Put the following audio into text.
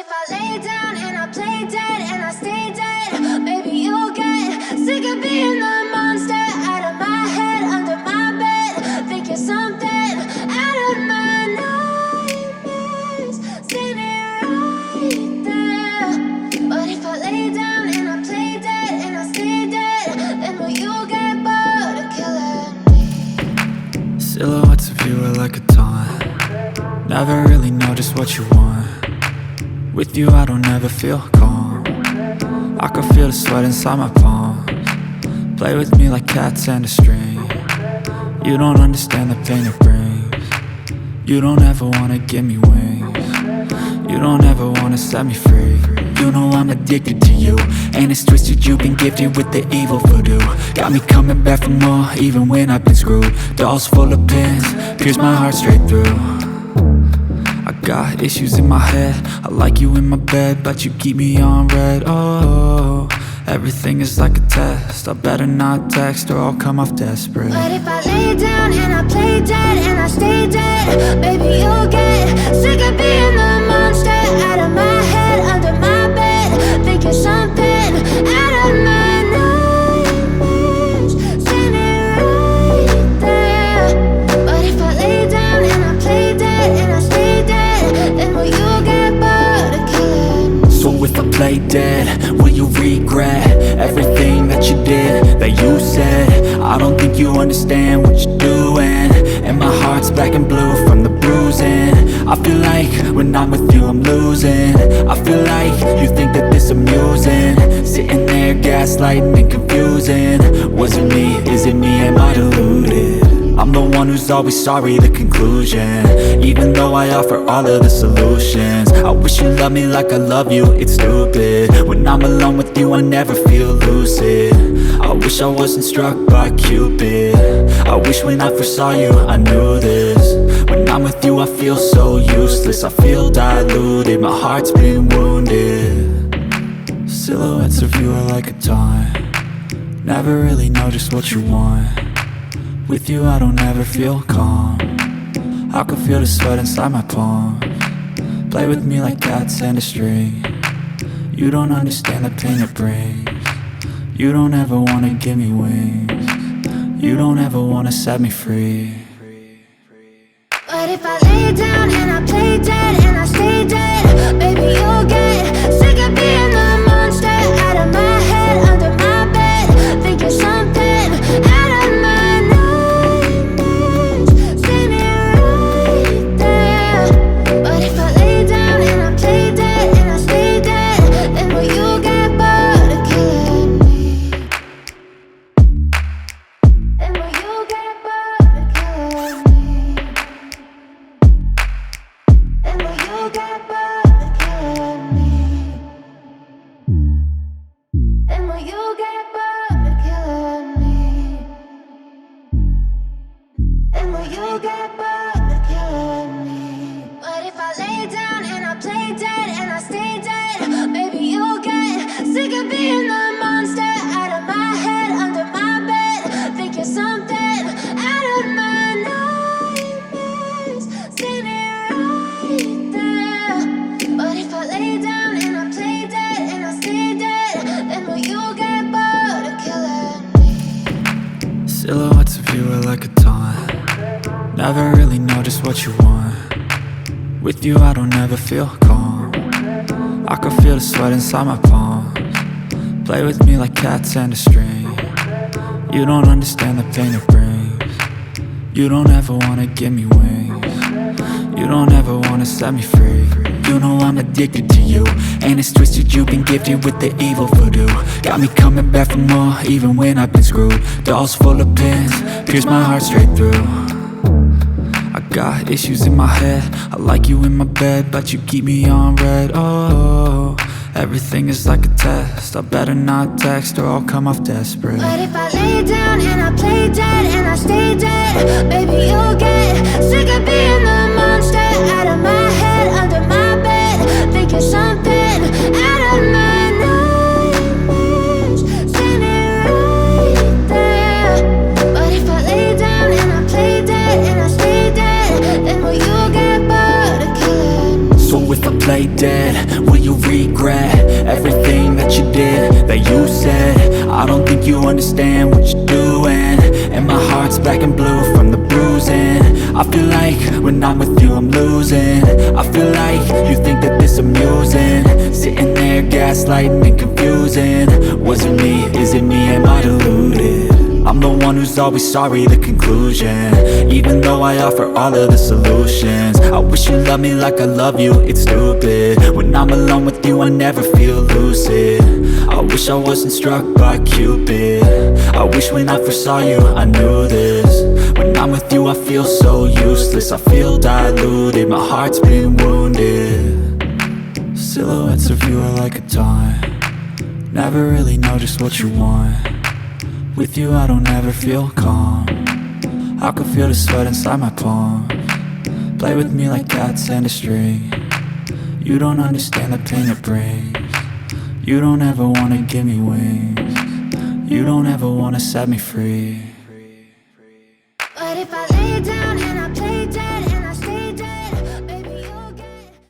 if I lay down and I play dead and I stay dead, maybe you'll get sick of being the monster out of my head, under my bed. Think you're something out of my nightmares, standing right there. But if I lay down and I play dead and I stay dead, then will you get bored of killing me? Silhouettes of you are like a taunt. Never really know just what you want. With you I don't ever feel calm. I can feel the sweat inside my palms. Play with me like cats and a string. You don't understand the pain it brings. You don't ever wanna give me wings. You don't ever wanna set me free. You know I'm addicted to you, and it's twisted, you've been gifted with the evil voodoo. Got me coming back for more, even when I've been screwed. Dolls full of pins, pierce my heart straight through. I got issues in my head, I like you in my bed, but you keep me on red. Oh, everything is like a test, I better not text or I'll come off desperate. But if I lay down and I play dead and I stay dead, maybe you'll get sick of being the monster out of my head, under my bed. Think you're something out of my nightmares, standing right there. But if I lay down and I play dead and I stay dead, then will you get bored of killing me? So if I play dead, will you regret everything that you did, that you said? I don't think you understand what you're doing, and my heart's black and blue from the bruising. I feel like when I'm with you I'm losing. I feel like you think that this amusing, sitting there gaslighting and confusing. Was it me? Is it me? Am I deluded? I'm the one who's always sorry, the conclusion, even though I offer all of the solutions. I wish you loved me like I love you, it's stupid. When I'm alone with you I never feel lucid. I wish I wasn't struck by Cupid. I wish when I first saw you I knew this. When I'm with you I feel so useless, I feel diluted, my heart's been wounded. Silhouettes of you are like a taunt. Never really know just what you want. With you I don't ever feel calm. I can feel the sweat inside my palms. Play with me like cats and a string. You don't understand the pain it brings. You don't ever wanna give me wings. You don't ever wanna set me free. But if I lay down and I play dead and I stay dead, maybe you'll get sick of being the monster out of my head, under my bed. Think you're something out of my nightmares, standing right there. But if I lay down and I play dead and I stay dead, then will you get bored of killing me? Then will you get bored of killing me? And will you get bored of killing me? And will you get bored of killing me? And will you get bored of killing me? But if I lay down and I play dead and I stay dead, maybe you'll get sick of being the monster out of my head, under my bed. Think you're something out of my nightmares, standing right there. But if I lay down and I play dead and I stay dead, then will you get bored of killing me? Silhouettes of you are like a taunt. Never really know just what you want. With you I don't ever feel calm. I can feel the sweat inside my palms. Play with me like cats and a string. You don't understand the pain it brings. You don't ever wanna give me wings. You don't ever wanna set me free. You know I'm addicted to you, and it's twisted, you've been gifted with the evil voodoo. Got me coming back for more, even when I've been screwed. Dolls full of pins, pierce my heart straight through. I got issues in my head, I like you in my bed, but you keep me on red. Oh, everything is like a test, I better not text or I'll come off desperate. But if I lay down and I play dead and I stay dead, maybe you'll get sick of being the monster out of my head, under my bed. Think you're something out of my nightmares, standing right there. But if I lay down and I play dead and I stay dead, then will you get bored of killing me? So if I play dead, will you regret everything that you did, that you said? I don't think you understand what you're doing, and my heart's black and blue from the bruising. I feel like when I'm with you I'm losing. I feel like you think that this amusing, sitting there gaslighting and confusing. Was it me? Is it me? Am I deluded? I'm the one who's always sorry, the conclusion. Even though I offer all of the solutions, I wish you loved me like I love you, it's stupid. When I'm alone with you I never feel lucid. I wish I wasn't struck by Cupid. I wish when I first saw you I knew this. When I'm with you I feel so useless, I feel diluted, my heart's been wounded. Silhouettes of you are like a taunt, never really know just what you want. With you I don't ever feel calm, I can feel the sweat inside my palms. Play with me like cats and a string, you don't understand the pain it brings. You don't ever wanna give me wings, you don't ever wanna set me free. But if I lay down